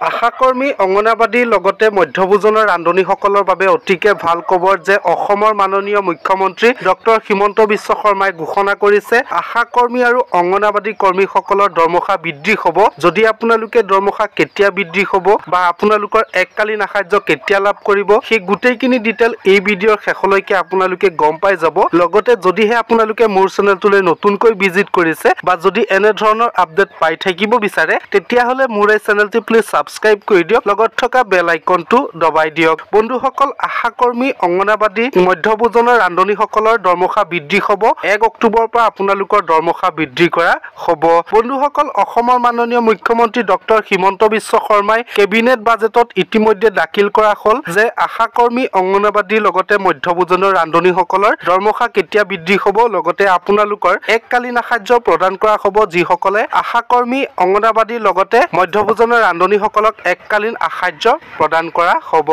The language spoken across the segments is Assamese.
আশাকৰ্মী অংগনাবাদীৰ লগতে মধ্যভোজনৰ ৰান্ধনীসকলৰ বাবে অতিকে ভাল খবৰ যে অসমৰ মাননীয় মুখ্যমন্ত্ৰী ডক্টৰ হিমন্ত বিশ্ব শৰ্মাই ঘোষণা কৰিছে আশাকৰ্মী আৰু অংগনাবাদী কৰ্মীসকলৰ দৰমহা বৃদ্ধি হ'ব। যদি আপোনালোকে দৰমহা কেতিয়া বৃদ্ধি হ'ব বা আপোনালোকৰ এককালীন সাহায্য কেতিয়া লাভ কৰিব সেই গোটেইখিনি ডিটেইল এই ভিডিঅ'ৰ শেষলৈকে আপোনালোকে গম পাই যাব। লগতে যদিহে আপোনালোকে মোৰ চেনেলটোলৈ নতুনকৈ ভিজিট কৰিছে বা যদি এনে ধৰণৰ আপডেট পাই থাকিব বিচাৰে তেতিয়াহ'লে মোৰ এই চেনেলটো প্লিজ সাবস্ক্ৰাইব কৰি দিয়ক, লগত থকা বেল আইকনটো দবাই দিয়ক। বন্ধুসকল, আশাকৰ্মী অংগনাবাদী মধ্যভোজনৰ ৰান্ধনীসকলৰ দৰমহা বৃদ্ধি হ'ব। 1 অক্টোবৰৰ পৰা আপোনালোকৰ দৰমহা বৃদ্ধি কৰা হ'ব। বন্ধুসকল, অসমৰ মাননীয় মুখ্যমন্ত্ৰী ডক্টৰ হিমন্ত বিশ্ব শৰ্মাই কেবিনেট বাজেটত ইতিমধ্যে দাখিল কৰা হ'ল যে আশাকৰ্মী অংগনাবাদীৰ লগতে মধ্যভোজনৰ ৰান্ধনীসকলৰ দৰমহা কেতিয়া বৃদ্ধি হ'ব, লগতে আপোনালোকৰ এককালীন সাহায্য প্ৰদান কৰা হ'ব যিসকলে আশাকৰ্মী অংগনাবাদীৰ লগতে মধ্যভোজনৰ ৰান্ধনীসকলক এককালীন সাহায্য প্ৰদান কৰা হ'ব।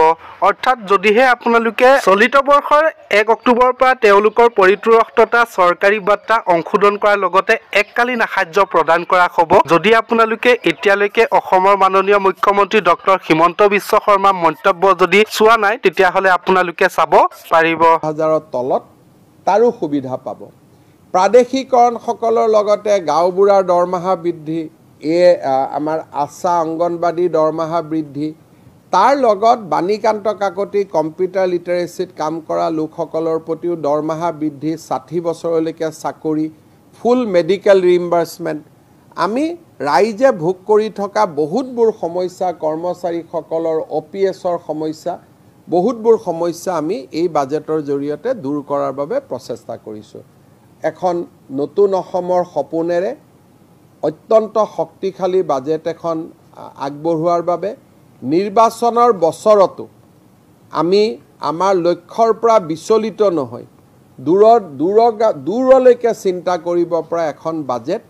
অৰ্থাৎ যদিহে আপোনালোকে চলিত বৰ্ষৰ 1 অক্টোবৰৰ পৰা তেওঁলোকৰ পৰিপূৰক তথা চৰকাৰী বাৰ্তা সংশোধন কৰাৰ লগতে এককালীন সাহায্য প্ৰদান কৰা হ'ব। যদি আপোনালোকে এতিয়ালৈকে অসমৰ মাননীয় মুখ্যমন্ত্ৰী ডক্টৰ হিমন্ত বিশ্ব শৰ্মাৰ মন্তব্য যদি চোৱা নাই তেতিয়াহ'লে আপোনালোকে চাব পাৰিব। হাজাৰৰ তলত তাৰো সুবিধা পাব। প্ৰাদেশিকৰণসকলৰ লগতে গাঁওবুঢ়াৰ দৰমহা বৃদ্ধি, আমাৰ আশা অংগনবাদী দৰমহা বৃদ্ধি, তাৰ লগত বাণীকান্ত কাকতি কম্পিউটাৰ লিটাৰেচিত কাম কৰা লোকসকলৰ প্ৰতিও দৰমহা বৃদ্ধি, 60 বছৰলৈকে চাকৰি, ফুল মেডিকেল ৰিইম্বাৰ্চমেণ্ট, আমি ৰাইজে ভোগ কৰি থকা বহুতবোৰ সমস্যা, কৰ্মচাৰীসকলৰ OPSৰ সমস্যা, বহুতবোৰ সমস্যা আমি এই বাজেটৰ জৰিয়তে দূৰ কৰাৰ বাবে প্ৰচেষ্টা কৰিছোঁ। এখন নতুন অসমৰ সপোনেৰে অত্যন্ত শক্তিশালী বাজেট এখন আগবঢ়োৱাৰ বাবে নিৰ্বাচনৰ বছৰতো আমি আমাৰ লক্ষ্যৰ পৰা বিচলিত নহয় দূৰলৈকে চিন্তা কৰিব পৰা এখন বাজেট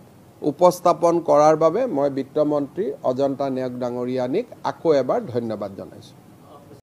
উপস্থাপন কৰাৰ বাবে মই বিত্তমন্ত্ৰী অজন্তা নেওগ ডাঙৰীয়ানীক আকৌ এবাৰ ধন্যবাদ জনাইছোঁ।